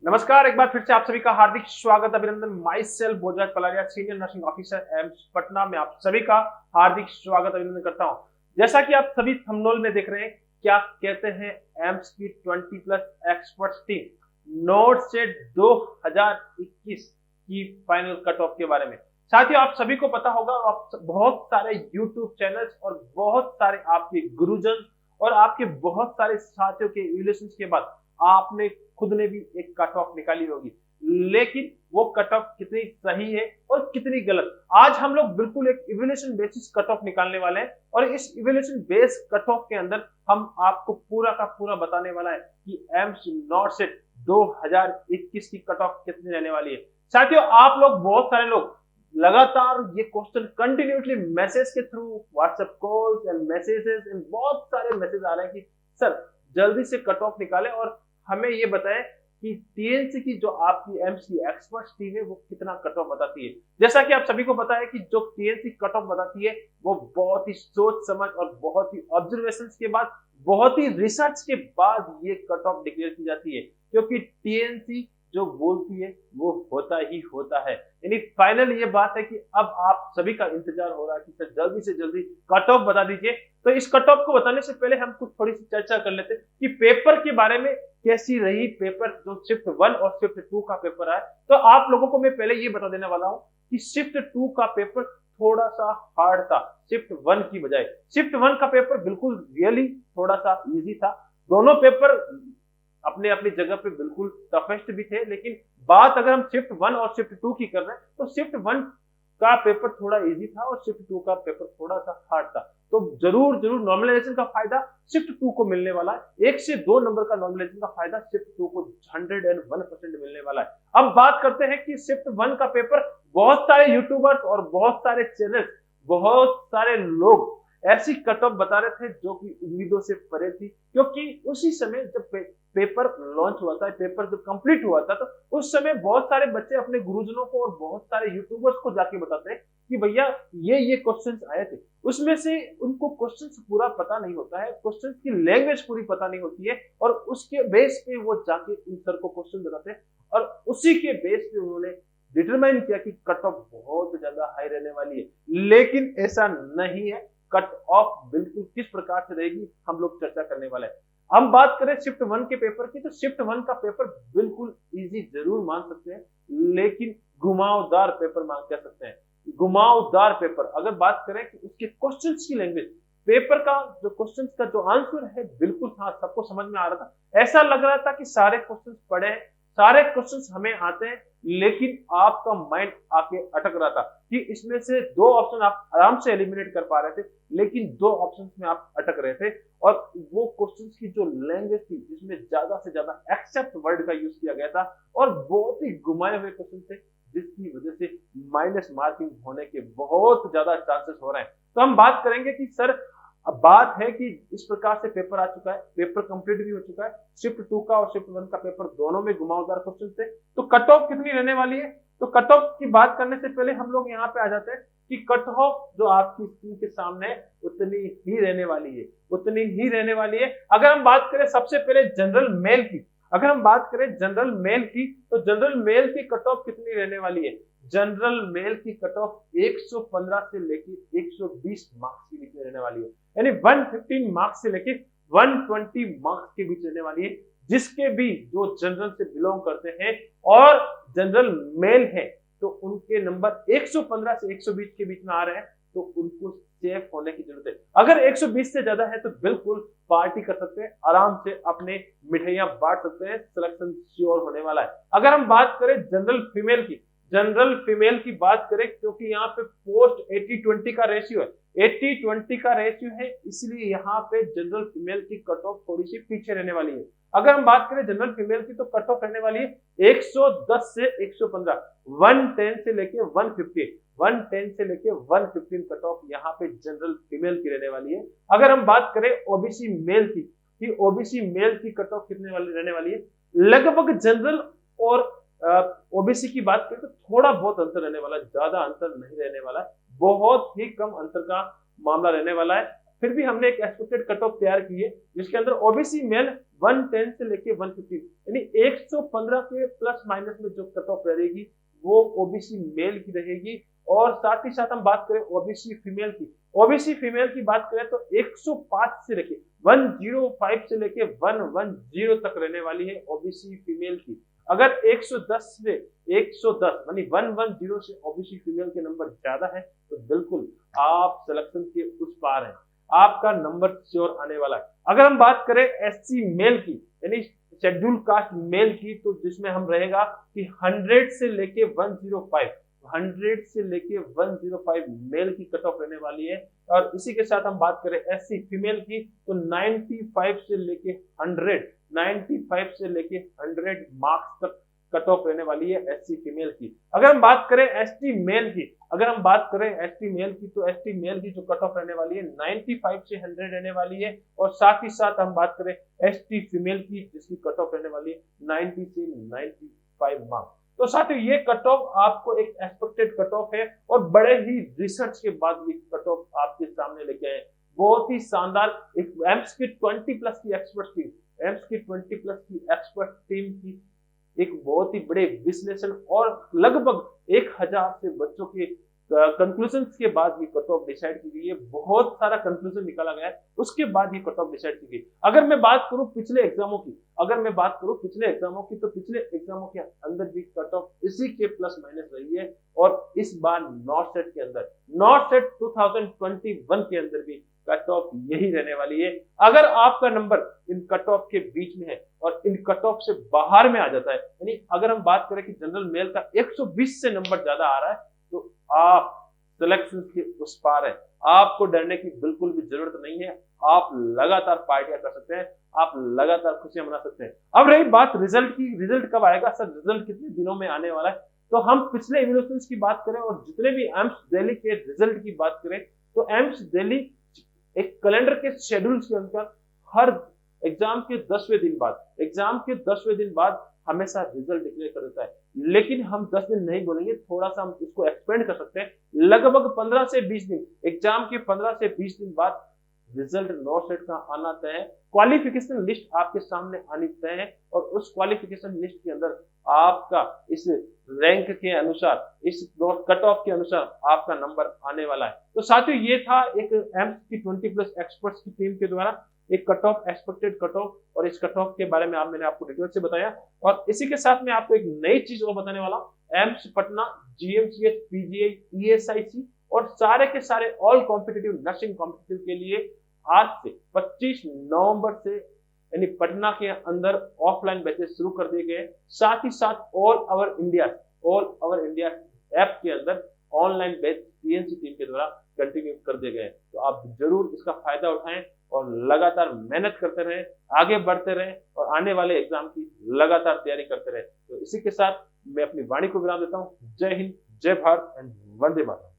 नमस्कार, एक बार फिर से आप सभी का हार्दिक स्वागत अभिनंदन। Myself Bojraj Palaria, senior nursing officer AIIMS Patna में आप सभी का हार्दिक स्वागत अभिनंदन करता हूं। जैसा कि आप सभी थंबनेल में देख रहे हैं, क्या कहते हैं एम्स की 20 प्लस एक्सपर्ट्स टीम नोट से 2021 की फाइनल कट ऑफ के बारे में। साथियों, आप सभी को पता होगा, आप बहुत सारे यूट्यूब चैनल्स और बहुत सारे आपके गुरुजन और आपके बहुत सारे साथियों के इवैल्यूएशन के बाद आपने खुद ने भी एक कट ऑफ निकाली होगी, लेकिन वो कट ऑफ कितनी सही है और कितनी गलत, आज हम लोग बिल्कुल एक इवैल्यूएशन बेसिस कट ऑफ निकालने वाले हैं। और इस इवैल्यूएशन बेस कट ऑफ के अंदर हम आपको पूरा का पूरा बताने वाला है कि एम्स नॉट सेट 2021 की कट ऑफ कितनी रहने वाली है। साथियों, आप लोग बहुत सारे लोग लगातार ये क्वेश्चन कंटिन्यूसली मैसेज के through, WhatsApp calls and messages and बहुत सारे मैसेज आ रहे हैं कि सर जल्दी से कट ऑफ निकालें और हमें ये बताएं कि टीएनसी की जो आपकी एम्स की एक्सपर्ट्स टीम है वो कितना कट ऑफ बताती है। जैसा कि आप सभी को पता है कि जो टीएनसी कट ऑफ बताती है वो बहुत ही सोच समझ और बहुत ही ऑब्जर्वेशन के बाद, बहुत ही रिसर्च के बाद ये कट ऑफ डिक्लेयर की जाती है, क्योंकि टीएनसी जो बोलती है वो होता ही होता है। यानी फाइनल ये बात है कि अब आप सभी का इंतजार हो रहा है कि सर जल्दी से जल्दी कट ऑफ बता दीजिए। तो इस कट ऑफ को बताने से पहले हम कुछ थोड़ी सी चर्चा कर लेते हैं कि पेपर के बारे में कैसी रही। पेपर जो शिफ्ट 1 और शिफ्ट 2 का पेपर है, तो आप लोगों को मैं पहले ये बता देने वाला हूं कि शिफ्ट 2 का पेपर थोड़ा सा हार्ड था शिफ्ट 1 की बजाय। शिफ्ट 1 का पेपर बिल्कुल रियली थोड़ा सा इजी था। दोनों पेपर अपने अपनी जगह पे बिल्कुल टफेस्ट भी थे, लेकिन बात अगर हम शिफ्ट 1 और शिफ्ट 2 की कर रहे हैं तो शिफ्ट 1 का पेपर थोड़ा इजी था और शिफ्ट 2 का पेपर थोड़ा सा हार्ड था। तो जरूर जरूर नॉर्मलाइजेशन का फायदा शिफ्ट 2 को मिलने वाला है। 1 से 2 नंबर का नॉर्मलाइजेशन का फायदा शिफ्ट 2 को 101% मिलने वाला है। अब बात करते हैं कि शिफ्ट 1 का पेपर बहुत सारे यूट्यूबर्स और बहुत सारे चैनल, बहुत सारे लोग ऐसी कट ऑफ बता रहे थे जो कि उम्मीदों से परे थी, क्योंकि उसी समय जब पेपर लॉन्च हुआ था, पेपर जब कंप्लीट हुआ था, तो उस समय बहुत सारे बच्चे अपने गुरुजनों को और बहुत सारे यूट्यूबर्स को जाके बताते हैं कि भैया ये क्वेश्चंस आए थे। उसमें से उनको क्वेश्चंस पूरा पता नहीं होता है, क्वेश्चंस की लैंग्वेज पूरी पता नहीं होती है, और उसके बेस पे वो जाके उन सर को क्वेश्चन बताते हैं और उसी के बेस पे उन्होंने डिटरमाइन किया कि कट ऑफ बहुत ज्यादा हाई रहने वाली है। लेकिन ऐसा नहीं है। कट ऑफ बिल्कुल किस प्रकार से रहेगी हम लोग चर्चा करने वाले हैं। हम बात करें शिफ्ट 1 के पेपर की, तो शिफ्ट 1 का पेपर बिल्कुल इजी जरूर मान सकते हैं, लेकिन घुमावदार पेपर मान कह सकते हैं। घुमावदार पेपर अगर बात करें कि उसके क्वेश्चंस की लैंग्वेज, पेपर का जो क्वेश्चंस का जो आंसर है बिल्कुल हाँ सबको समझ में आ रहा था। ऐसा लग रहा था कि सारे क्वेश्चंस पढ़े हैं, सारे क्वेश्चंस हमें आते हैं, लेकिन आपका माइंड आके अटक रहा था कि इसमें से 2 ऑप्शन आप आराम से एलिमिनेट कर पा रहे थे, लेकिन 2 ऑप्शंस में आप अटक रहे थे। और वो क्वेश्चंस की जो लैंग्वेज थी जिसमें ज्यादा से ज्यादा एक्सेप्ट वर्ड का यूज किया गया था और बहुत ही घुमाए हुए क्वेश्चन थे, जिसकी वजह से माइनस मार्किंग होने के बहुत ज्यादा चांसेस हो रहे हैं। तो हम बात करेंगे कि सर अब बात है कि इस प्रकार से पेपर आ चुका है, पेपर कंप्लीट भी हो चुका है। शिफ्ट 2 का और शिफ्ट 1 का पेपर दोनों में घुमावदार क्वेश्चन थे। तो कट ऑफ कितनी रहने वाली है? तो कट ऑफ की बात करने से पहले हम लोग यहाँ पे आ जाते हैं कि कट ऑफ जो आपकी स्क्रीन के सामने है उतनी ही रहने वाली है, उतनी ही रहने वाली है। अगर हम बात करें सबसे पहले जनरल मेल की, अगर हम बात करें जनरल मेल की, तो जनरल मेल की कट ऑफ कितनी रहने वाली है? जनरल मेल की कट ऑफ 115 से लेकर 120 मार्क्स के बीच में रहने वाली है, यानी 115 मार्क्स से लेकर 120 मार्क्स के बीच रहने वाली है। जिसके भी जो जनरल से बिलोंग करते हैं और जनरल मेल है, तो उनके नंबर 115 से 120 के बीच में आ रहे हैं, तो उनको सेफ होने की जरूरत है। अगर 120 से ज्यादा है तो बिल्कुल पार्टी कर सकते हैं, आराम से अपने मिठाइयां बांट सकते हैं, सिलेक्शन श्योर होने वाला है। अगर हम बात करें जनरल फीमेल की, जनरल फीमेल की बात करें, क्योंकि यहाँ पे पोस्ट 80-20 का रेशियो है, 80-20 का रेशियो है, इसलिए यहाँ पे जनरल फीमेल की कट ऑफ थोड़ी सी पीछे रहने वाली है। अगर हम बात करें जनरल फीमेल की, तो कट ऑफ रहने वाली है 110 से 115, 110 से लेके 150, 110 से लेके 115 कट ऑफ यहाँ पे जनरल फीमेल की रहने वाली है। अगर हम बात करें ओबीसी मेल की, कि ओबीसी मेल की कट ऑफ कितने वाली रहने वाली है, लगभग जनरल और ओबीसी की बात करें तो थोड़ा बहुत अंतर रहने वाला है, ज्यादा अंतर नहीं रहने वाला है, बहुत ही कम अंतर का मामला रहने वाला है। फिर भी हमने एक एक्सपेक्टेड कट ऑफ तैयार की है जिसके अंदर ओबीसी मेल 110 से लेके 115 यानी 115 के प्लस माइनस में जो कट ऑफ रहेगी वो ओबीसी मेल की रहेगी। और साथ ही साथ हम बात करें ओबीसी फीमेल की, ओबीसी फीमेल की बात करें तो 105 से लेके 105 से लेके 110 तक रहने वाली है ओबीसी फीमेल की। अगर 110 से 110 यानी 110 से ओबीसी फीमेल के नंबर ज्यादा है तो बिल्कुल आप सिलेक्शन के उस पार हैं, आपका नंबर श्योर आने वाला है। अगर हम बात करें एससी मेल की यानी शेड्यूल कास्ट मेल की, तो जिसमें हम रहेगा कि 100 से लेके 105 100 से लेके 105 मेल की कट ऑफ रहने वाली है। और इसी के साथ हम बात करें एससी फीमेल की तो 95 से लेके 100 95 से लेके 100 मार्क्स तक कट ऑफ रहने वाली है एससी फीमेल की। अगर हम बात करें एसटी मेल की, अगर हम बात करें एसटी मेल की तो एसटी मेल की जो कट ऑफ रहने वाली है 95 से 100 रहने वाली है। और साथ ही साथ हम बात करें एसटी फीमेल की जिसकी कट ऑफ रहने वाली है 90 से 95 मार्क्स। तो साथियों ये कट ऑफ आपको एक एक्सपेक्टेड कट ऑफ है और बड़े ही रिसर्च के बाद ये कट ऑफ आपके सामने लेके आए। बहुत ही शानदार एक एम्स की 20 प्लस की एक्सपर्ट टीम, एम्स की 20 प्लस की एक्सपर्ट टीम की एक बहुत ही बड़े विश्लेषण और लगभग 1000 से बच्चों के कंक्लूजन के बाद ये कट ऑफ डिसाइड की गई है। बहुत सारा कंक्लूजन निकाला गया है, उसके बाद ये कट ऑफ डिसाइड की गई। अगर मैं बात करूं पिछले एग्जामों की, अगर मैं बात करूं पिछले एग्जामों की तो पिछले एग्जामों के अंदर भी कट ऑफ इसी के प्लस माइनस रही है। और इस बार नॉर्थ सेट के अंदर, नॉर्थ सेट 2021 के अंदर भी कट ऑफ यही रहने वाली है। अगर आपका नंबर इन कट ऑफ के बीच में है और इन कट ऑफ से बाहर में आ जाता है, यानी अगर हम बात करें कि जनरल मेल का 120 से नंबर ज्यादा आ रहा है तो आप सिलेक्शन के उस पार है, आपको डरने की बिल्कुल भी जरूरत नहीं है। आप लगातार पार्टियां कर सकते हैं, आप लगातार खुशियां मना सकते हैं। अब रही बात रिजल्ट की, रिजल्ट कब आएगा सर, रिजल्ट कितने दिनों में आने वाला है, तो हम पिछले इवैल्यूएशंस की बात करें और जितने भी एम्स दिल्ली के रिजल्ट की बात करें तो एम्स दिल्ली एक कैलेंडर के शेड्यूल के अनुसार हर एग्जाम के 10वें दिन बाद, एग्जाम के 10वें दिन बाद हमेशा रिजल्ट डिक्लेयर कर देता है। लेकिन हम 10 दिन नहीं बोलेंगे, थोड़ा सा हम इसको एक्सपेंड कर सकते हैं, लगभग 15 से 20 दिन, एग्जाम के 15 से 20 दिन बाद रिजल्ट नॉर्थ सेट का आना तय है। क्वालिफिकेशन लिस्ट आपके सामने आनी तय है और उस क्वालिफिकेशन लिस्ट के अंदर आपका इस रैंक के अनुसार, इस कट ऑफ के अनुसार आपका नंबर आने वाला है। तो साथियों ये था एक एम्स की 20 प्लस एक्सपर्ट्स की टीम के द्वारा एक cut off, expected cut off, और इस कट ऑफ के बारे में मैंने आपको डिटेल से बताया। और इसी के साथ मैं आपको एक नई चीज और बताने वाला हूं, AIIMS Patna, GMCH, PGI, ESIC और सारे के सारे ऑल कॉम्पिटिटिव नर्सिंग कॉम्पिटिटिव के लिए आज से 25 नवंबर से यानी पटना के अंदर ऑफलाइन बैचेस शुरू कर दिए गए। साथ ही साथ ऑल ओवर इंडिया ऐप के अंदर ऑनलाइन बैच टीएनसी टीम के द्वारा कंटिन्यू कर दिए गए। तो आप जरूर इसका फायदा उठाएं और लगातार मेहनत करते रहें, आगे बढ़ते रहें और आने वाले एग्जाम की लगातार तैयारी करते रहें। तो इसी के साथ मैं अपनी वाणी को विराम देता हूं। जय हिंद, जय भारत एंड वंदे मातरम।